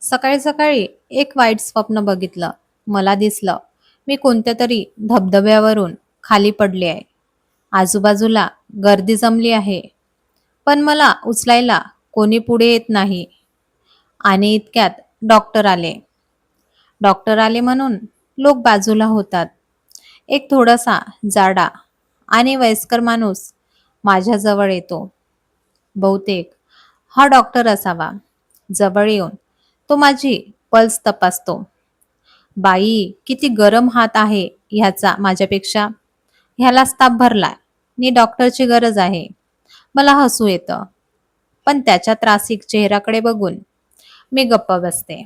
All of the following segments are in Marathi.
सकाळी सकाळी एक वाईट स्वप्न बघितलं. मला दिसलं मी कोणत्या तरी धबधब्यावरून खाली पडले आहे. आजूबाजूला गर्दी जमली आहे, पण मला उचलायला कोणी पुढे येत नाही. आणि इतक्यात डॉक्टर आले. डॉक्टर आले म्हणून लोक बाजूला होतात. एक थोडासा जाडा आणि वयस्कर माणूस माझ्याजवळ येतो. बहुतेक हा डॉक्टर असावा. जवळ येऊन तो माझी पल्स तपासतो. बाई, किती गरम हात आहे ह्याचा माझ्यापेक्षा. ह्यालाच ताप भरलाय नि डॉक्टरची गरज आहे. मला हसू येतं, पण त्याच्या त्रासिक चेहऱ्याकडे बघून मी गप्प बसते.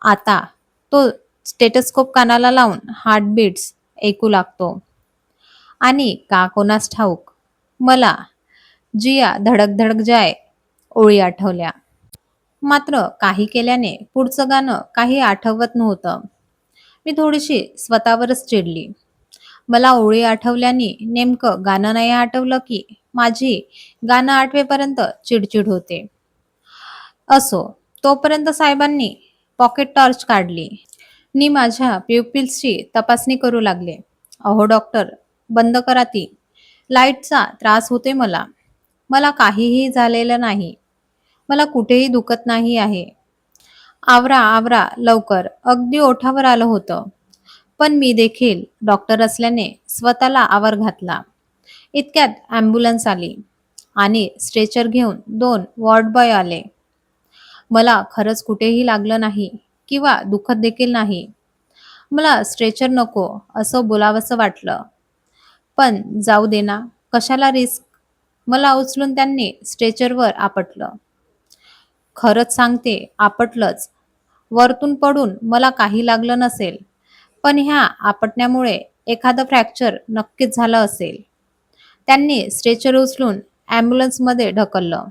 आता तो स्टेटस्कोप कानाला लावून हार्टबीट्स ऐकू लागतो. आणि का कोणास ठाऊक मला जिया धडक धडक जाय ओळी आठवल्या. मात्र काही केल्याने पुढचं गाणं काही आठवत नव्हतं. मी थोडीशी स्वतःवरच चिडली. मला ओळी आठवल्याने नेमकं गाणं नाही आठवलं की माझी गाणं आठवेपर्यंत चिडचिड होते. असो, तोपर्यंत साहेबांनी पॉकेट टॉर्च काढली नि माझ्या प्युपिल्सची तपासणी करू लागले. अहो डॉक्टर, बंद करा ती. लाईटचा त्रास होते मला. मला काहीही झालेलं नाही. मला कुठेही दुखत नाही आहे. आवरा आवरा लवकर, अगदी ओठावर आलं होतं. पण मी देखील डॉक्टर असल्याने स्वतःला आवर घातला. इतक्यात ॲम्ब्युलन्स आली आणि स्ट्रेचर घेऊन 2 वॉर्ड बॉय आले. मला खरंच कुठेही लागलं नाही किंवा दुखत देखील नाही. मला स्ट्रेचर नको असं बोलावंसं वाटलं, पण जाऊ दे ना, कशाला रिस्क. मला उचलून त्यांनी स्ट्रेचरवर आपटलं. खरंच सांगते, आपटलंच. वरतून पडून मला काही लागलं नसेल, पण ह्या आपटण्यामुळे एखादं फ्रॅक्चर नक्कीच झालं असेल. त्यांनी स्ट्रेचर उचलून ॲम्ब्युलन्समध्ये ढकललं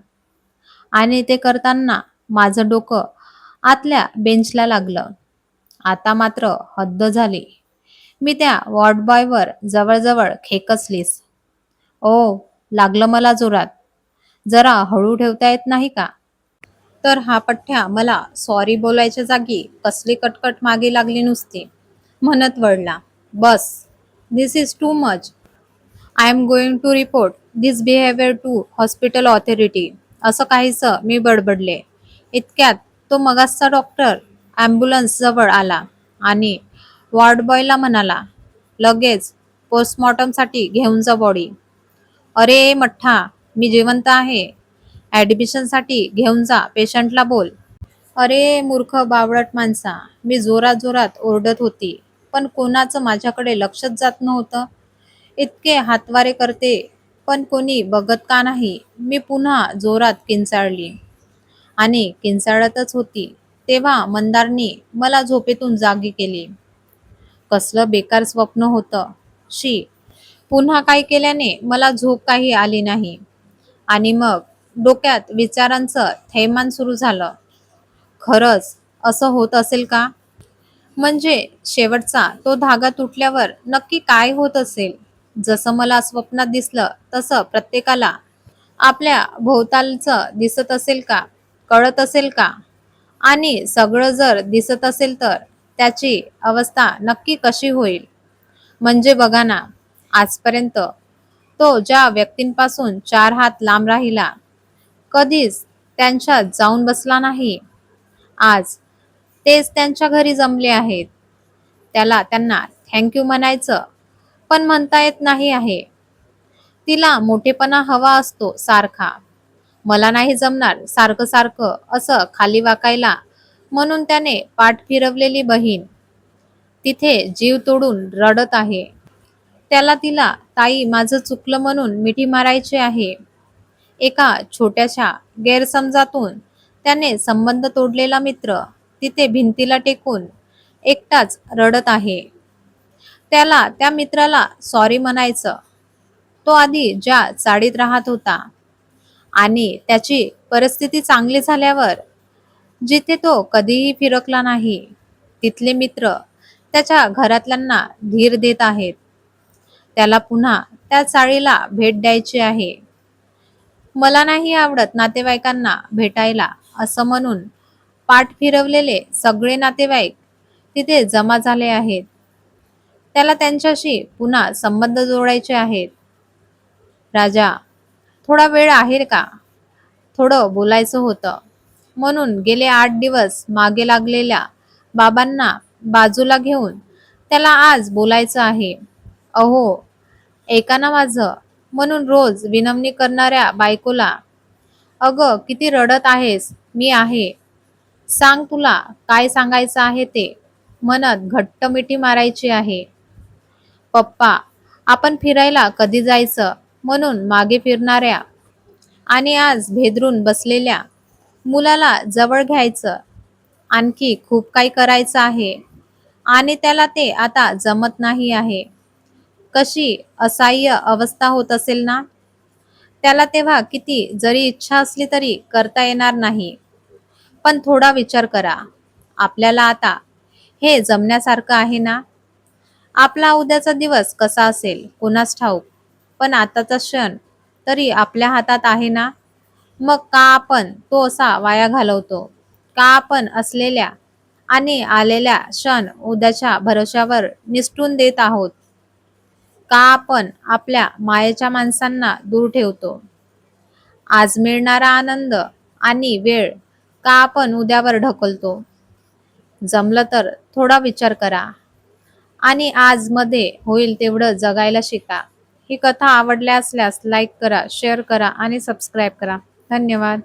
आणि ते करताना माझं डोकं आतल्या बेंचला लागलं. आता मात्र हद्द झाली. मी त्या वॉर्ड बॉयवर जवळजवळ खेकसलीस. ओ, लागलं मला जोरात. जरा हळू ठेवता येत नाही का? तर हा पठ्ठ्या मला सॉरी बोलायच्या जागी कसली कटकट मागे लागली नुसती. म्हणत वळला. बस, this is too much. I am going to report this behaviour to hospital authority. असं काहीसं मी बडबडले. इतक्यात तो मगासचा डॉक्टर ॲम्ब्युलन्स जवळ आला आणि वॉर्ड बॉयला म्हणाला, लगेच पोस्टमॉर्टमसाठी घेऊन जा बॉडी. अरे मठ्ठा, मी जिवंत आहे. ॲडमिशनसाठी घेऊन जा, पेशंटला बोल. अरे मूर्ख बावळट माणसा, मी जोरात जोरात ओरडत होती, पण कोणाचं माझ्याकडे लक्षच जात नव्हतं. इतके हातवारे करते, पण कोणी बघत का नाही. मी पुन्हा जोरात किंचाळली आणि किंचाळतच होती तेव्हा मंदारनी मला झोपेतून जागी केली. कसलं बेकार स्वप्न होतं. शी. पुन्हा काय केल्याने मला झोप काही आली नाही आणि मग डोक्यात विचारांचं थैमान सुरू झालं. खरंच असं होत असेल का? म्हणजे शेवटचा तो धागा तुटल्यावर नक्की काय होत असेल? जसं मला स्वप्नात दिसलं तसं प्रत्येकाला आपल्या भोवतालचं दिसत असेल का? कळत असेल का? आणि सगळं जर दिसत असेल तर त्याची अवस्था नक्की कशी होईल? म्हणजे बघा ना, आजपर्यंत तो ज्या व्यक्तींपासून 4 हात लांब राहिला, कधीच त्यांच्यात जाऊन बसला नाही. आज तेच त्यांच्या घरी जमले आहेत. त्यांना थँक म्हणायचं, पण म्हणता येत नाही आहे. तिला मोठेपणा हवा असतो सारखा. मला नाही जमणार सारखं सारखं असं खाली वाकायला, म्हणून त्याने पाठ फिरवलेली बहीण तिथे जीव तोडून रडत आहे. त्याला तिला ताई माझं चुकलं म्हणून मिठी मारायची आहे. एका छोट्याशा गैरसमजातून त्याने संबंध तोडलेला मित्र तिथे भिंतीला टेकून एकटाच रडत आहे. त्याला त्या मित्राला सॉरी म्हणायचं. तो आधी ज्या चाळीत राहत होता आणि त्याची परिस्थिती चांगली झाल्यावर जिथे तो कधीही फिरकला नाही, तिथले मित्र त्याच्या घरातल्यांना धीर देत आहेत. त्याला पुन्हा त्या चाळीला भेट द्यायची आहे. मला नाही आवडत नातेवाईकांना भेटायला असं म्हणून पाठ फिरवलेले सगळे नातेवाईक तिथे जमा झाले आहेत. त्याला त्यांच्याशी पुन्हा संबंध जोडायचे आहेत. राजा, थोडा वेळ आहे का? थोडं बोलायचं होतं. म्हणून गेले 8 दिवस मागे लागलेल्या बाबांना बाजूला घेऊन त्याला आज बोलायचं आहे. अहो, ऐका ना माझं, म्हणून रोज विनवणी करणाऱ्या बायकोला, अगं किती रडत आहेस, मी आहे. सांग, तुला काय सांगायचं आहे ते, म्हणत घट्ट मिठी मारायची आहे. पप्पा, आपण फिरायला कधी जायचं, म्हणून मागे फिरणाऱ्या आणि आज भेदरून बसलेल्या मुलाला जवळ घ्यायचं. आणखी खूप काही करायचं आहे आणि त्याला ते आता जमत नाही आहे. कशी असह्य अवस्था होत असेल ना? त्याला तेव्हा किती जरी इच्छा असली तरी करता येणार नाही. पण थोडा विचार करा. आपल्याला आता हे जमण्यासारखं आहे ना? आपला उद्याचा दिवस कसा असेल कोणास ठाऊक, पण आताचा क्षण तरी आपल्या हातात आहे ना? मग का आपण तो असा वाया घालवतो? का आपण असलेल्या आणि आलेल्या क्षण उद्याच्या भरोश्यावर निसटून देत आहोत? का आपण आपल्या मायेच्या माणसांना दूर ठेवतो? आज मिळणारा आनंद आणि वेळ का आपण उद्यावर ढकलतो? जमलं तर थोडा विचार करा आणि आज मध्ये होईल तेवढं जगायला शिका. ही कथा आवडल्या असल्यास लाईक करा, शेअर करा आणि सबस्क्राईब करा. धन्यवाद.